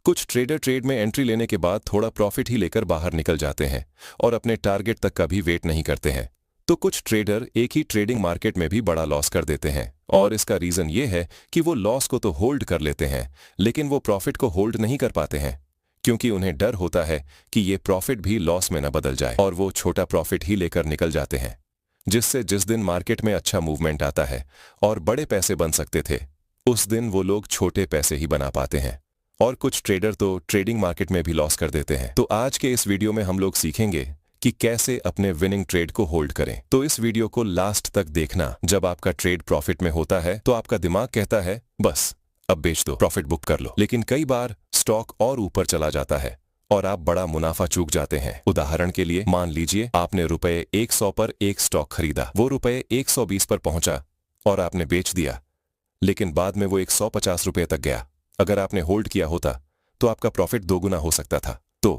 कुछ trader trade में entry लेने के बाद थोड़ा प्रॉफिट ही लेकर बाहर निकल जाते हैं और अपने टारगेट तक का भी वेट नहीं करते हैं। तो कुछ ट्रेडर एक ही ट्रेडिंग मार्केट में भी बड़ा लॉस कर देते हैं और इसका रीजन ये है कि वो लॉस को तो होल्ड कर लेते हैं लेकिन वो प्रॉफिट को होल्ड नहीं कर पाते हैं, क्योंकि उन्हें डर होता है कि ये प्रॉफिट भी लॉस में न बदल जाए और वो छोटा प्रॉफिट ही लेकर निकल जाते हैं, जिससे जिस दिन मार्केट में अच्छा मूवमेंट आता है और बड़े पैसे बन सकते थे उस दिन वो लोग छोटे पैसे ही बना पाते हैं। और कुछ ट्रेडर तो ट्रेडिंग मार्केट में भी लॉस कर देते हैं। तो आज के इस वीडियो में हम लोग सीखेंगे कि कैसे अपने विनिंग ट्रेड को होल्ड करें। तो इस वीडियो को लास्ट तक देखना। जब आपका ट्रेड प्रॉफिट में होता है तो आपका दिमाग कहता है बस अब बेच दो, प्रॉफिट बुक कर लो। लेकिन कई बार स्टॉक और ऊपर चला जाता है और आप बड़ा मुनाफा चूक जाते हैं। उदाहरण के लिए मान लीजिए आपने रुपए 100 पर एक स्टॉक खरीदा, वो रुपए 120 पर पहुंचा और आपने बेच दिया, लेकिन बाद में वो 150 रुपए तक गया। अगर आपने होल्ड किया होता तो आपका प्रॉफिट दोगुना हो सकता था। तो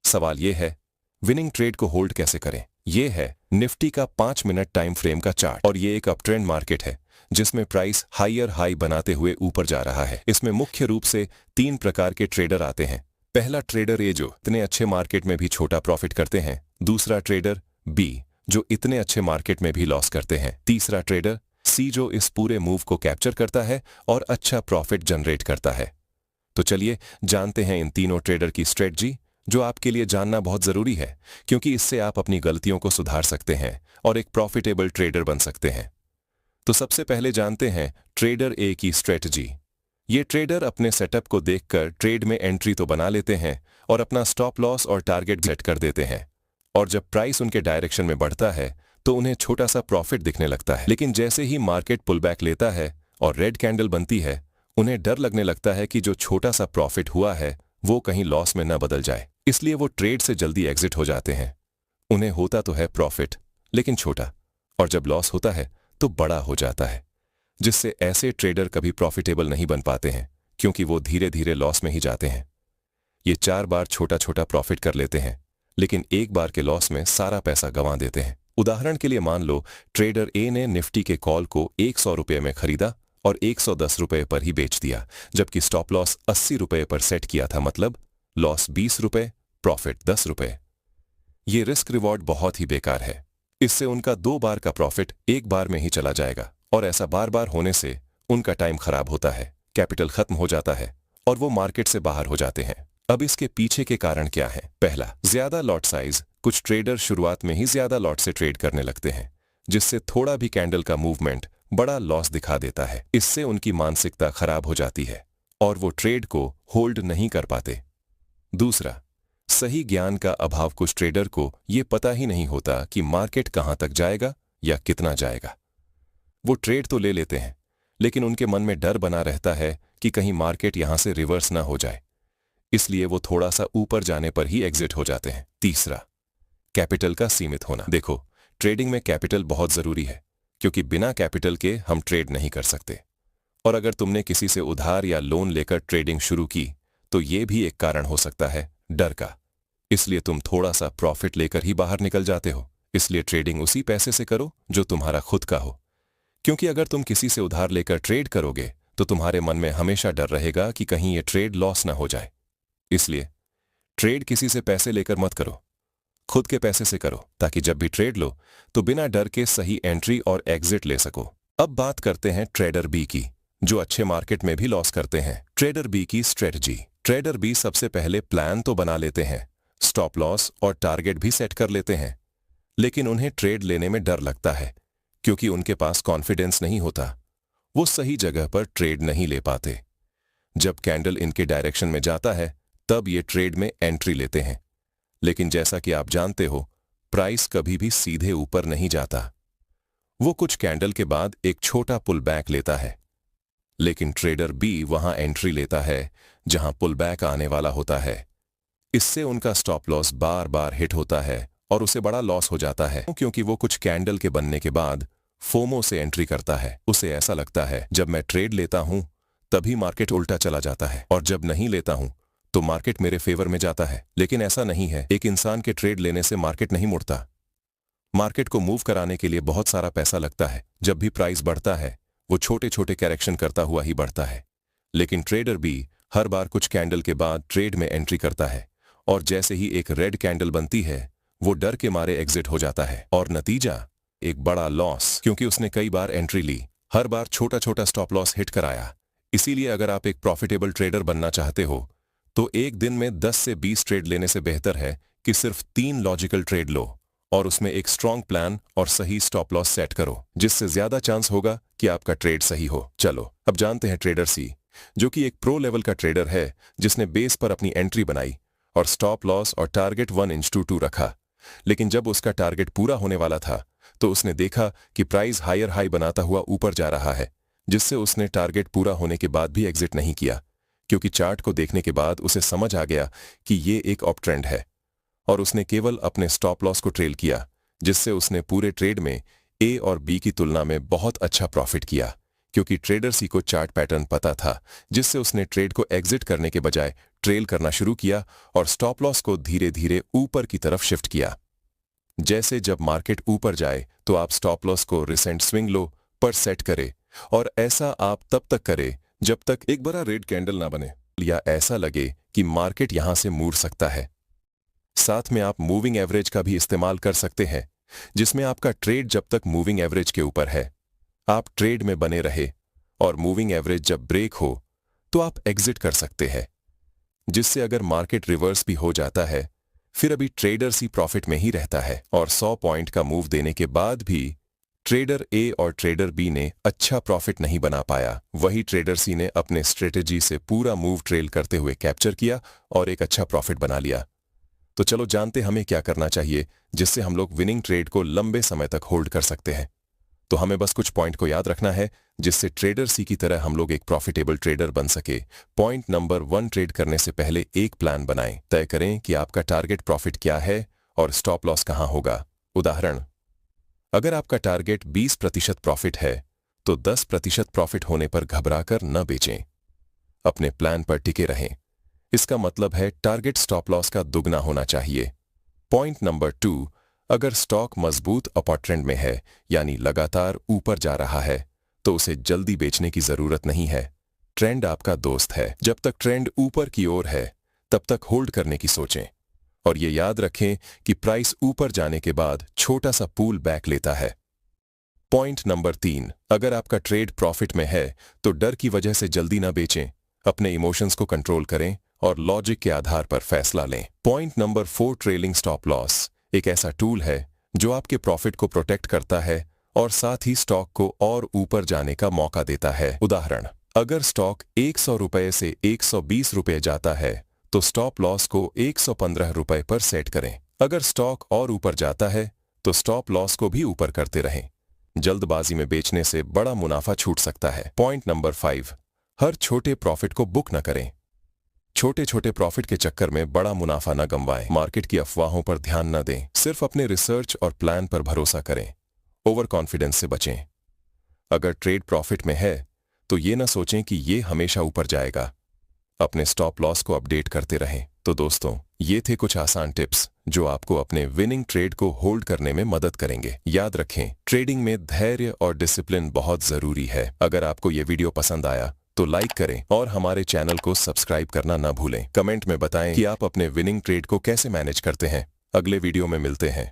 सवाल यह है, विनिंग ट्रेड को होल्ड कैसे करें? यह है निफ्टी का 5 मिनट टाइम फ्रेम का चार्ट और ये एक अपट्रेंड मार्केट है जिसमें प्राइस हायर हाई बनाते हुए ऊपर जा रहा है। इसमें मुख्य रूप से 3 प्रकार के ट्रेडर आते हैं। पहला ट्रेडर ए जो इतने अच्छे मार्केट में भी छोटा प्रॉफिट करते हैं। दूसरा ट्रेडर बी जो इतने अच्छे मार्केट में भी लॉस करते हैं। तीसरा ट्रेडर सी जो इस पूरे मूव को कैप्चर करता है और अच्छा प्रॉफिट जनरेट करता है। तो चलिए जानते हैं इन तीनों ट्रेडर की स्ट्रेटजी, जो आपके लिए जानना बहुत जरूरी है क्योंकि इससे आप अपनी गलतियों को सुधार सकते हैं और एक प्रॉफिटेबल ट्रेडर बन सकते हैं। तो सबसे पहले जानते हैं ट्रेडर ए की स्ट्रेटजी। ये ट्रेडर अपने सेटअप को देखकर ट्रेड में एंट्री तो बना लेते हैं और अपना स्टॉप लॉस और टारगेट सेट कर देते हैं, और जब प्राइस उनके डायरेक्शन में बढ़ता है तो उन्हें छोटा सा प्रॉफिट दिखने लगता है। लेकिन जैसे ही मार्केट पुल बैक लेता है और रेड कैंडल बनती है, उन्हें डर लगने लगता है कि जो छोटा सा प्रॉफिट हुआ है वो कहीं लॉस में न बदल जाए, इसलिए वो ट्रेड से जल्दी एग्जिट हो जाते हैं। उन्हें होता तो है प्रॉफिट लेकिन छोटा, और जब लॉस होता है तो बड़ा हो जाता है, जिससे ऐसे ट्रेडर कभी प्रॉफिटेबल नहीं बन पाते हैं क्योंकि वो धीरे धीरे लॉस में ही जाते हैं। ये 4 बार छोटा छोटा प्रॉफिट कर लेते हैं लेकिन एक बार के लॉस में सारा पैसा गंवा देते हैं। उदाहरण के लिए मान लो ट्रेडर ए ने निफ्टी के कॉल को 100 रुपये में खरीदा और 110 रुपये पर ही बेच दिया, जबकि स्टॉप लॉस 80 रुपये पर सेट किया था। मतलब लॉस 20 रुपये, प्रॉफिट 10 रुपये। ये रिस्क रिवॉर्ड बहुत ही बेकार है। इससे उनका 2 बार का प्रॉफिट एक बार में ही चला जाएगा, और ऐसा बार बार होने से उनका टाइम खराब होता है, कैपिटल खत्म हो जाता है और वो मार्केट से बाहर हो जाते हैं। अब इसके पीछे के कारण क्या है? पहला, ज्यादा लॉट साइज। कुछ ट्रेडर शुरुआत में ही ज्यादा लॉट से ट्रेड करने लगते हैं, जिससे थोड़ा भी कैंडल का मूवमेंट बड़ा लॉस दिखा देता है। इससे उनकी मानसिकता खराब हो जाती है और वो ट्रेड को होल्ड नहीं कर पाते। दूसरा, सही ज्ञान का अभाव। कुछ ट्रेडर को ये पता ही नहीं होता कि मार्केट कहां तक जाएगा या कितना जाएगा। वो ट्रेड तो ले लेते हैं लेकिन उनके मन में डर बना रहता है कि कहीं मार्केट यहां से रिवर्स ना हो जाए, इसलिए वो थोड़ा सा ऊपर जाने पर ही एग्जिट हो जाते हैं। तीसरा, कैपिटल का सीमित होना। देखो, ट्रेडिंग में कैपिटल बहुत जरूरी है क्योंकि बिना कैपिटल के हम ट्रेड नहीं कर सकते, और अगर तुमने किसी से उधार या लोन लेकर ट्रेडिंग शुरू की तो ये भी एक कारण हो सकता है डर का, इसलिए तुम थोड़ा सा प्रॉफिट लेकर ही बाहर निकल जाते हो। इसलिए ट्रेडिंग उसी पैसे से करो जो तुम्हारा खुद का हो, क्योंकि अगर तुम किसी से उधार लेकर ट्रेड करोगे तो तुम्हारे मन में हमेशा डर रहेगा कि कहीं ये ट्रेड लॉस ना हो जाए। इसलिए ट्रेड किसी से पैसे लेकर मत करो, खुद के पैसे से करो, ताकि जब भी ट्रेड लो तो बिना डर के सही एंट्री और एग्जिट ले सको। अब बात करते हैं ट्रेडर बी की, जो अच्छे मार्केट में भी लॉस करते हैं। ट्रेडर बी की स्ट्रेटजी। ट्रेडर बी सबसे पहले प्लान तो बना लेते हैं, स्टॉप लॉस और टारगेट भी सेट कर लेते हैं, लेकिन उन्हें ट्रेड लेने में डर लगता है क्योंकि उनके पास कॉन्फिडेंस नहीं होता। वो सही जगह पर ट्रेड नहीं ले पाते। जब कैंडल इनके डायरेक्शन में जाता है तब ये ट्रेड में एंट्री लेते हैं, लेकिन जैसा कि आप जानते हो प्राइस कभी भी सीधे ऊपर नहीं जाता। वो कुछ कैंडल के बाद एक छोटा पुल बैक लेता है, लेकिन ट्रेडर बी वहां एंट्री लेता है जहां पुल बैक आने वाला होता है। इससे उनका स्टॉप लॉस बार बार हिट होता है और उसे बड़ा लॉस हो जाता है, क्योंकि वो कुछ कैंडल के बनने के बाद फोमो से एंट्री करता है। उसे ऐसा लगता है जब मैं ट्रेड लेता हूं तभी मार्केट उल्टा चला जाता है, और जब नहीं लेता हूं तो मार्केट मेरे फेवर में जाता है। लेकिन ऐसा नहीं है। एक इंसान के ट्रेड लेने से मार्केट नहीं मुड़ता। मार्केट को मूव कराने के लिए बहुत सारा पैसा लगता है। जब भी प्राइस बढ़ता है वो छोटे छोटे करेक्शन करता हुआ ही बढ़ता है, लेकिन ट्रेडर बी हर बार कुछ कैंडल के बाद ट्रेड में एंट्री करता है और जैसे ही एक रेड कैंडल बनती है वो डर के मारे एग्जिट हो जाता है और नतीजा एक बड़ा लॉस, क्योंकि उसने कई बार एंट्री ली, हर बार छोटा छोटा स्टॉप लॉस हिट कराया। इसीलिए अगर आप एक प्रॉफिटेबल ट्रेडर बनना चाहते हो तो एक दिन में 10 से 20 ट्रेड लेने से बेहतर है कि सिर्फ 3 लॉजिकल ट्रेड लो और उसमें एक स्ट्रॉन्ग प्लान और सही स्टॉप लॉस सेट करो, जिससे ज्यादा चांस होगा कि आपका ट्रेड सही हो। चलो अब जानते हैं ट्रेडर सी, जो कि एक प्रो लेवल का ट्रेडर है, जिसने बेस पर अपनी एंट्री बनाई और स्टॉप लॉस और टारगेट 1:2 रखा। लेकिन जब उसका टारगेट पूरा होने वाला था तो उसने देखा कि प्राइस हायर हाई बनाता हुआ ऊपर जा रहा है, जिससे उसने टारगेट पूरा होने के बाद भी एग्जिट नहीं किया, क्योंकि चार्ट को देखने के बाद उसे समझ आ गया कि ये एक अप ट्रेंड है और उसने केवल अपने स्टॉप लॉस को ट्रेल किया, जिससे उसने पूरे ट्रेड में ए और बी की तुलना में बहुत अच्छा प्रॉफिट किया, क्योंकि ट्रेडर सी को चार्ट पैटर्न पता था, जिससे उसने ट्रेड को एग्जिट करने के बजाय ट्रेल करना शुरू किया और स्टॉप लॉस को धीरे धीरे ऊपर की तरफ शिफ्ट किया। जैसे जब मार्केट ऊपर जाए तो आप स्टॉप लॉस को रिसेंट स्विंग लो पर सेट करें, और ऐसा आप तब तक करें जब तक एक बड़ा रेड कैंडल ना बने या ऐसा लगे कि मार्केट यहां से मुड़ सकता है। साथ में आप मूविंग एवरेज का भी इस्तेमाल कर सकते हैं, जिसमें आपका ट्रेड जब तक मूविंग एवरेज के ऊपर है आप ट्रेड में बने रहे और मूविंग एवरेज जब ब्रेक हो तो आप एग्जिट कर सकते हैं, जिससे अगर मार्केट रिवर्स भी हो जाता है फिर अभी ट्रेडर सी प्रॉफिट में ही रहता है। और 100 पॉइंट का मूव देने के बाद भी ट्रेडर ए और ट्रेडर बी ने अच्छा प्रॉफिट नहीं बना पाया, वही ट्रेडर सी ने अपने स्ट्रेटेजी से पूरा मूव ट्रेल करते हुए कैप्चर किया और एक अच्छा प्रॉफिट बना लिया। तो चलो जानते हमें क्या करना चाहिए जिससे हम लोग विनिंग ट्रेड को लंबे समय तक होल्ड कर सकते हैं। तो हमें बस कुछ पॉइंट को याद रखना है जिससे ट्रेडर सी की तरह हम लोग एक प्रॉफिटेबल ट्रेडर बन सके। पॉइंट नंबर 1, ट्रेड करने से पहले एक प्लान बनाएं। तय करें कि आपका टारगेट प्रॉफिट क्या है और स्टॉप लॉस कहां होगा। उदाहरण, अगर आपका टारगेट 20% प्रॉफिट है तो 10% प्रॉफिट होने पर घबराकर न बेचें, अपने प्लान पर टिके रहें। इसका मतलब है टारगेट स्टॉप लॉस का दुगना होना चाहिए। पॉइंट नंबर 2, अगर स्टॉक मजबूत अपर ट्रेंड में है यानी लगातार ऊपर जा रहा है तो उसे जल्दी बेचने की जरूरत नहीं है। ट्रेंड आपका दोस्त है, जब तक ट्रेंड ऊपर की ओर है तब तक होल्ड करने की सोचें और ये याद रखें कि प्राइस ऊपर जाने के बाद छोटा सा पूल बैक लेता है। पॉइंट नंबर 3, अगर आपका ट्रेड प्रॉफिट में है तो डर की वजह से जल्दी ना बेचें, अपने इमोशंस को कंट्रोल करें और लॉजिक के आधार पर फैसला लें। Point number 4, trailing stop loss एक ऐसा टूल है जो आपके प्रॉफिट को प्रोटेक्ट करता है और साथ ही स्टॉक को और ऊपर जाने का मौका देता है। उदाहरण, अगर स्टॉक 100 रुपए से 120 रुपए जाता है तो स्टॉप लॉस को 115 रुपए पर सेट करें। अगर स्टॉक और ऊपर जाता है तो स्टॉप लॉस को भी ऊपर करते रहें। जल्दबाजी में बेचने से बड़ा मुनाफा छूट सकता है। पॉइंट नंबर 5, हर छोटे प्रॉफिट को बुक न करें। छोटे छोटे प्रॉफिट के चक्कर में बड़ा मुनाफा न गंवाएं। मार्केट की अफवाहों पर ध्यान न दें, सिर्फ अपने रिसर्च और प्लान पर भरोसा करें। ओवर कॉन्फिडेंस से बचें। अगर ट्रेड प्रॉफिट में है तो ये न सोचें कि ये हमेशा ऊपर जाएगा। अपने स्टॉप लॉस को अपडेट करते रहें। तो दोस्तों, ये थे कुछ आसान टिप्स जो आपको अपने विनिंग ट्रेड को होल्ड करने में मदद करेंगे। याद रखें, ट्रेडिंग में धैर्य और डिसिप्लिन बहुत जरूरी है। अगर आपको ये वीडियो पसंद आया तो लाइक करें और हमारे चैनल को सब्सक्राइब करना ना भूलें। कमेंट में बताएं कि आप अपने विनिंग ट्रेड को कैसे मैनेज करते हैं। अगले वीडियो में मिलते हैं।